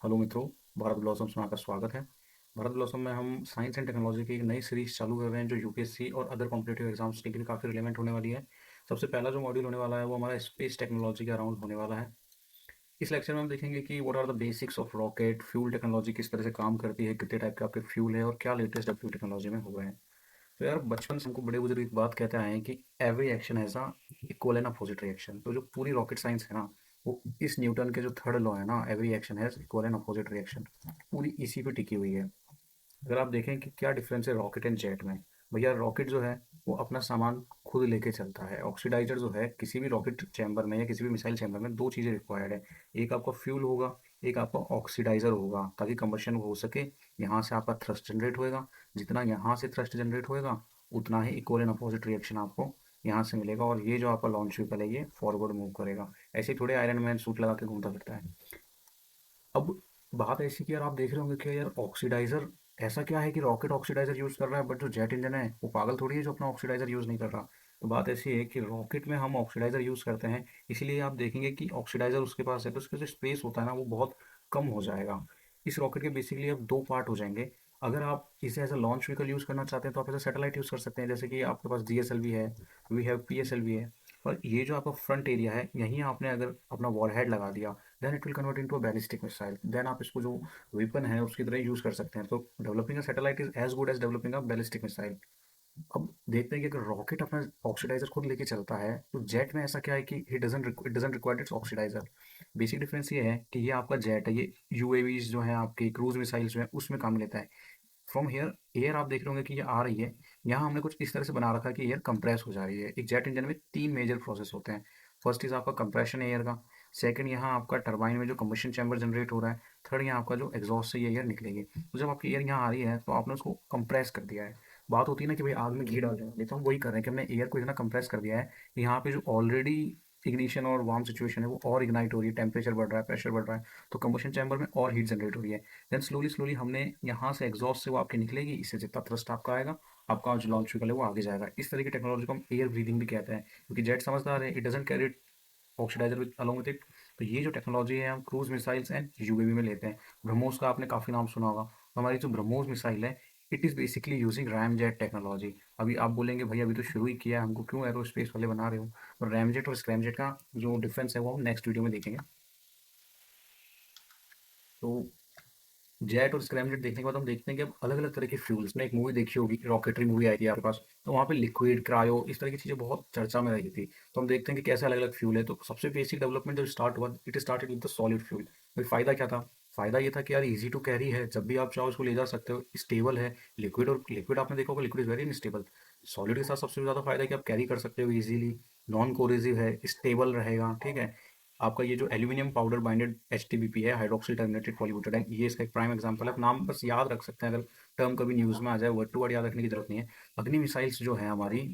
Hello मित्रों, Bharat blossoms में आपका स्वागत है। भारत ब्लॉसम में हम साइंस एंड टेक्नोलॉजी की एक नई सीरीज चालू कर रहे हैं जो यूपीएससी और अदर कॉम्पिटेटिव एग्जाम्स के लिए भी काफ़ी रिलेवेंट होने वाली है। सबसे पहला जो मॉड्यूल होने वाला है वो हमारा स्पेस टेक्नोलॉजी के अराउंड होने वाला है। इस लेक्चर में हम देखेंगे कि what are the basics of rocket fuel technology, किस तरह से काम करती है, कितने टाइप के आपके फ्यूल है और क्या लेटेस्ट फ्यूल टेक्नोलॉजी में हुए हैं। तो यार बचपन से हमको बड़े बुजुर्ग एक बात कहते आए हैं कि every action has a equal and opposite reaction. तो जो पूरी रॉकेट साइंस है ना, वो इस न्यूटन के जो थर्ड लॉ है ना, every action has equal and opposite reaction, पूरी इसी पे टिकी हुई है। अगर आप देखें कि क्या डिफरेंस है रॉकेट एंड जेट में, भैया रॉकेट जो है वो अपना सामान खुद लेके चलता है। ऑक्सीडाइजर जो है किसी भी रॉकेट चैम्बर में या किसी भी मिसाइल चैम्बर में दो चीज़ें रिक्वायर्ड है। एक आपका फ्यूल होगा, एक आपका ऑक्सीडाइजर होगा, ताकि कंबशन हो सके। यहाँ से आपका थ्रस्ट जनरेट होएगा, जितना यहाँ से थ्रस्ट जनरेट होएगा उतना ही इक्वल एंड अपोजिट रिएक्शन आपको यहाँ से मिलेगा। और ये जो आपका लॉन्च व्हीकल है ये फॉरवर्ड मूव करेगा। ऐसे ही थोड़े आयरन मैन सूट लगा के घूमता फिरता है। अब बात ऐसी कि यार आप देख रहे होंगे कि यार ऑक्सीडाइजर ऐसा क्या है कि रॉकेट ऑक्सीडाइजर यूज़ कर रहा है, बट जो जेट इंजन है वो पागल थोड़ी है जो अपना ऑक्सीडाइजर यूज़ नहीं कर रहा। तो बात ऐसी है कि रॉकेट में हम ऑक्सीडाइजर यूज़ करते हैं, इसीलिए आप देखेंगे कि ऑक्सीडाइजर उसके पास है तो उसका जो स्पेस होता है ना वो बहुत कम हो जाएगा। इस रॉकेट के बेसिकली अब दो पार्ट हो जाएंगे। अगर आप इसे as a launch vehicle use करना चाहते हैं तो आप एज अ सैटेलाइट यूज़ कर सकते हैं, जैसे कि आपके पास जीएसएलवी है, वी हैव पीएसएलवी है। और ये जो आपका फ्रंट एरिया है यहीं आपने अगर अपना वॉरहेड लगा दिया, then it will convert into a ballistic missile. Then आप इसको जो वेपन है उसकी तरह यूज़ कर सकते हैं। तो developing a satellite is as good as developing a ballistic missile. अब देखते हैं कि अगर रॉकेट अपना ऑक्सीडाइजर खुद लेके चलता है तो जेट में ऐसा क्या है कि it doesn't require its oxidizer. Basic difference ये है कि ये आपका जेट है, ये यूएवीज जो है आपके क्रूज मिसाइल्स जो है उसमें काम लेता है। फ्रॉम हेयर एयर आप देख रहे होंगे कि ये आ रही है, यहाँ हमने कुछ इस तरह से बना रखा है कि एयर कंप्रेस हो जा रही है। एक जेट इंजन में तीन मेजर प्रोसेस होते हैं। फर्स्ट इज आपका कंप्रेशन एयर का, सेकंड यहाँ आपका टरबाइन में जो कंबशन चैम्बर जनरेट हो रहा है, थर्ड यहाँ आपका जो एग्जॉस्ट से ये एयर निकलेगी। तो जब आपकी एयर यहाँ आ रही है तो आपने उसको कंप्रेस कर दिया है। बात होती है ना कि भाई आग में घी डाल देना, नहीं तो हम वही कर रहे हैं कि हमने एयर को इतना कंप्रेस कर दिया है कि यहाँ पे जो ऑलरेडी इग्निशन और वार्म सिचुएशन है वो और इग्नाइट हो रही है, टेम्परेचर बढ़ रहा है, प्रेशर बढ़ रहा है, तो कंबशन चैम्बर में और हीट जनरेट हो रही है। देन स्लोली स्लोली हमने यहाँ से एग्जॉस्ट से वो आपके निकलेगी, इससे जितना थ्रस्ट आपका आएगा आपका जो लॉन्च व्हीकल है वो आगे जाएगा। इस तरह की टेक्नोलॉजी को हम एयर ब्रीदिंग भी कहते हैं, क्योंकि जेट समझदार है, it doesn't carry oxidizer with along with it. तो ये जो टेक्नोलॉजी है हम क्रूज मिसाइल्स एंड यूएवी में लेते हैं। ब्रह्मोस का आपने काफ़ी नाम सुना होगा, तो हमारी जो ब्रह्मोस मिसाइल है it is basically using RAM jet technology. अभी आप बोलेंगे भाई अभी तो शुरू ही किया है, हमको क्यों एरो स्पेस वाले बना रहे हो। तो रैम जेट और स्क्रैम जेट का जो डिफरेंस है वो हम नेक्स्ट वीडियो में देखेंगे। तो जेट और स्क्रैमजेट देखने के बाद हम देखते हैं कि अब अलग अलग तरह के फ्यूल्स ने, एक मूवी देखी होगी, रॉकेटरी मूवी आई थी आपके पास, तो वहाँ पे लिक्विड क्रायो इस तरह की चीज़ें बहुत चर्चा में रही थी। तो हम देखते हैं कि कैसे अलग अलग फ्यूल है। तो सबसे बेसिक डेवलपमेंट जब स्टार्ट हुआ it started with the solid fuel. भाई फ़ायदा क्या था? फ़ायदा ये था कि यार इजी टू कैरी है, जब भी आप चाहो उसको ले जा सकते हो, स्टेबल है। लिक्विड और लिक्विड आपने देखा होगा, liquid is very unstable. Solid के साथ सबसे ज़्यादा फायदा है कि आप कैरी कर सकते हो इजीली, नॉन कोरेसिव है, स्टेबल रहेगा, ठीक है। आपका ये जो एल्यूमिनियम पाउडर बाइंडेड एचटीबीपी है, हाइड्रोक्सिल टर्मिनेटेड पॉलीब्यूटाडाइन, ये इसका एक प्राइम एग्जांपल है। आप नाम बस याद रख सकते हैं, अगर टर्म कभी न्यूज़ में आ जाए वर्ड टू वर्ड याद रखने की जरूरत नहीं है। अग्नि मिसाइल्स जो है हमारी,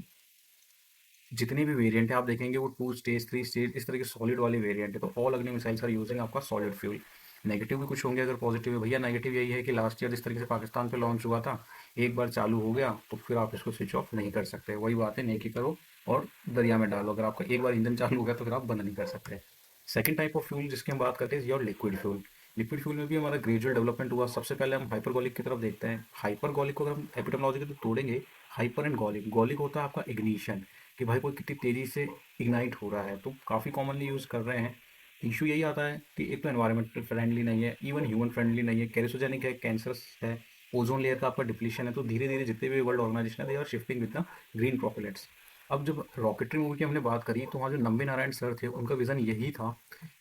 जितने भी वेरिएंट है आप देखेंगे वो टू स्टेज थ्री स्टेज इस तरह के सॉलिड वाले वेरिएंट है। तो ऑल अग्नि मिसाइल्स आर यूजिंग आपका सॉलिड फ्यूल। नेगेटिव भी कुछ होंगे, अगर पॉजिटिव है भैया, नेगेटिव यही है कि लास्ट ईयर जिस तरीके से पाकिस्तान पे लॉन्च हुआ था, एक बार चालू हो गया तो फिर आप इसको स्विच ऑफ नहीं कर सकते। वही बात है, नेकी करो और दरिया में डालो, अगर आपका एक बार इंजन चालू हो गया तो फिर आप बंद नहीं कर सकते। सेकंड टाइप ऑफ फ्यूल जिसकी हम बात करते हैं your liquid fuel. Liquid fuel में भी हमारा ग्रेजुअल डेवलपमेंट हुआ। सबसे पहले हम हाइपरगोलिक की तरफ देखते हैं। हाइपरगोलिक को अगर हम एपिटोमोलॉजी के तो तोड़ेंगे, हाइपर एंड गॉलिक। गॉलिक होता है आपका इग्निशन, कि भाई कोई कितनी तेज़ी से इग्नाइट हो रहा है, तो काफ़ी कॉमनली यूज़ कर रहे हैं। इशू यही आता है कि एक तो एनवायरमेंट फ्रेंडली नहीं है, इवन ह्यूमन फ्रेंडली नहीं है, कैरिसोजेनिक है, कैंसरस है, ओजोन लेयर का आपका डिप्लीशन है। तो धीरे धीरे जितने भी वर्ल्ड ऑर्गेनाइजेशन है they are shifting with the green propellants. अब जब रॉकेटरी मूवी की हमने बात करी तो वहाँ जो नंबी नारायण सर थे उनका विजन यही था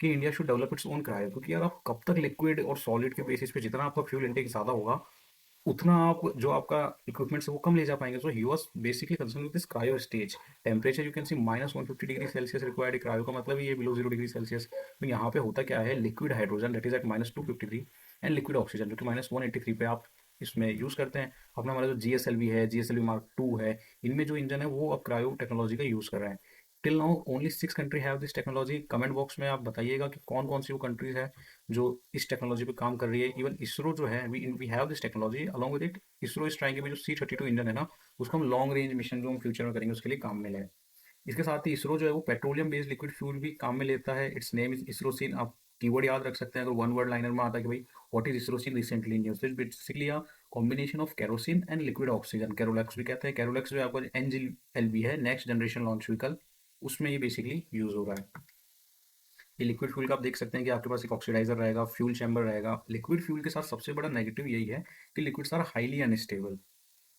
कि India should develop its own cryo. क्योंकि यार आप कब तक लिक्विड और सॉलिड के बेसिस पे जितना आपका फ्यूल इनटेक ज़्यादा होगा उतना आप जो आपका इक्विपमेंट है वो कम ले जा पाएंगे। So he was basically concern with this cryo stage. Temperature you can see -150 degree Celsius required cryo का, मतलब ये बिलो 0 डिग्री सेल्सियस। तो यहाँ पे होता क्या है, liquid hydrogen that is at -253 and liquid oxygen जो कि -183 पे आप इसमें यूज़ करते हैं। अपना हमारा जो जीएसएलवी है, जीएसएलवी मार्क टू है, इनमें जो इंजन है वो अब क्रायो टेक्नोलॉजी का यूज़ कर रहे हैं। Till now only 6 country have this technology. Comment box में आप बताइएगा कि कौन कौन सी वो कंट्रीज है जो इस टेक्नोलॉजी पे काम कर रही है। इवन इसरो जो है we have this technology along with it. ISRO is trying भी जो C-32 इंजन है ना, उसको हम लॉन्ग रेंज मिशन जो हम फ्यूचर में करेंगे उसके लिए काम में लें। इसके साथ ही इसरो जो है वो पेट्रोलियम बेस्ड लिक्विड फ्यूल भी काम में लेता है। Its name is ISRO scene. आप कीवर्ड याद रख सकते हैं अगर वन वर्ड लाइनर में आता है कि भाई what is ISRO seen recently in news, basically a combination of kerosene and liquid oxygen, kerolox भी कहते हैं। कैरोलैक्स जो आपका एनजीएलबी है, नेक्स्ट जनरेशन लॉन्च व्हीकल, उसमें ये बेसिकली यूज हो रहा है। ये लिक्विड फ्यूल का आप देख सकते हैं कि आपके पास एक ऑक्सीडाइजर रहेगा, फ्यूल चैम्बर रहेगा। लिक्विड फ्यूल के साथ सबसे बड़ा नेगेटिव यही है कि लिक्विड्स आर हाईली अनस्टेबल,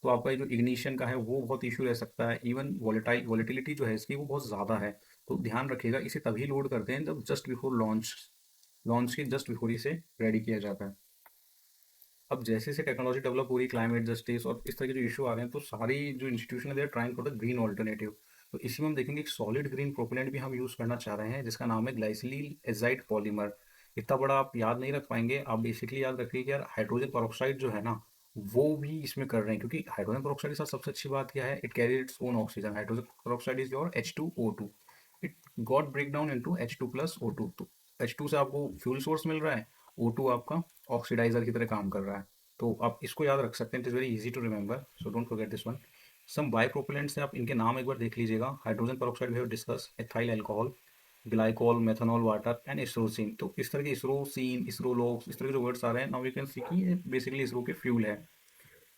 तो आपका जो इग्निशन का है वो बहुत इशू रह सकता है। इवन वॉलेटिलिटी जो है इसकी वो बहुत ज़्यादा है, तो ध्यान रखिएगा। इसे तभी लोड करते हैं जब जस्ट बिफोर लॉन्च, लॉन्च के जस्ट बिफोर इसे रेडी किया जाता है। अब जैसे जैसे टेक्नोलॉजी डेवलप हो रही है, क्लाइमेट जस्टिस और इस तरह के जो इशू आ रहे हैं, तो सारी जो इंस्टीट्यूशन है they are trying for the green alternative. तो इसी में हम देखेंगे एक सॉलिड ग्रीन प्रोपेलेंट भी हम यूज़ करना चाह रहे हैं, जिसका नाम है ग्लाइसिलीन एजाइड पॉलीमर। इतना बड़ा आप याद नहीं रख पाएंगे, आप बेसिकली याद रखिए कि यार हाइड्रोजन पेरोक्साइड जो है ना, वो भी इसमें कर रहे हैं, क्योंकि हाइड्रोजन पेरोक्साइड के साथ सबसे अच्छी बात क्या है, it carry its own oxygen. Hydrogen peroxide is your H2O2, it got break down into H2+O2। तो H2 से आपको फ्यूल सोर्स मिल रहा है, O2 आपका ऑक्सीडाइजर की तरह काम कर रहा है। तो आप इसको याद रख सकते हैं, it is very easy to remember, so don't forget this one. Some bipropellants हैं, आप इनके नाम एक बार देख लीजिएगा। Hydrogen peroxide we have discuss, ethyl alcohol, glycol, methanol, water and इसरोसिन। तो इस तरह के इसरोसिन, इसरोलोक्स, इस तरह के जो वर्ड्स आ रहे हैं, नाउ यू कैन सी कि ये बेसिकली इसरो के फ्यूल है।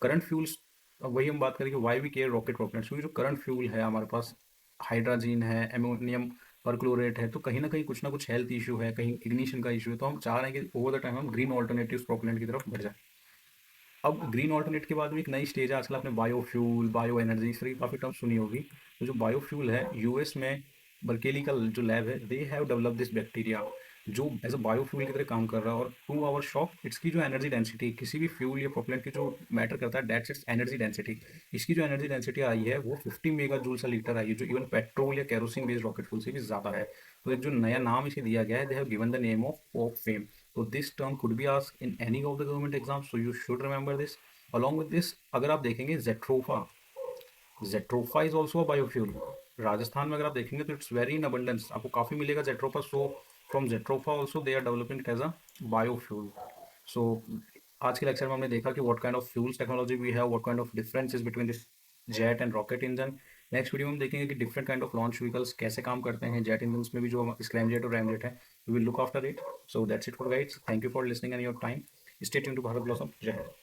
करंट फ्यूल्स, अब वही हम बात करें कि why we care rocket propellants, क्योंकि जो करंट फ्यूल है हमारे पास, हाइड्रोजन है, एमोनियम परक्लोरेट है, तो कहीं ना कुछ हेल्थ इशू है, कहीं इग्निशन का इशू है, तो हम चाह रहे हैं कि ओवर द टाइम हम ग्रीन ऑल्टरनेटिव प्रोपेलेंट की तरफ बढ़ जाए। अब ग्रीन ऑल्टरनेट के बाद भी एक नई स्टेज है आजकल, आपने बायोफ्यूल, बायो एनर्जी, इस तरह की काफ़ी टर्म सुनी होगी। तो जो बायोफ्यूल है, यूएस में बर्केली का जो लैब है, they have develop this bacteria जो एज अ बायोफ्यूल की तरह काम कर रहा है। और टू आवर शॉक, इसकी जो एनर्जी डेंसिटी, किसी भी फ्यूल या प्रोपेलेंट की जो मैटर करता है, दैट्स इट्स एनर्जी डेंसिटी। इसकी जो एनर्जी डेंसिटी आई है वो 50 मेगा जूल से लीटर आई है, जो इवन पेट्रोल या केरोसिन बेस्ड रॉकेट फ्यूल से भी ज़्यादा है। तो एक जो नया नाम इसे दिया गया है, they have given the name of fame. So this term could be asked in any of the government exams, so you should remember this. Along with this, अगर आप देखेंगे jatropha, jatropha is also a biofuel. Rajasthan में अगर आप देखेंगे तो it's very in abundance, आपको काफ़ी मिलेगा jatropha. So from jatropha also they are developing as a biofuel. So आज के लेक्चर में हमने देखा कि what kind of fuels technology we have, what kind of differences between this jet and rocket engine. Next video में हम देखेंगे कि different kind of launch vehicles कैसे काम करते हैं, जेट इंजन में भी जो स्क्रैम जेट और रैम जेट है, we will look after it. So that's it for guides, thank you for listening and your time. Stay tuned to Bharat Blossom. जय हिंद।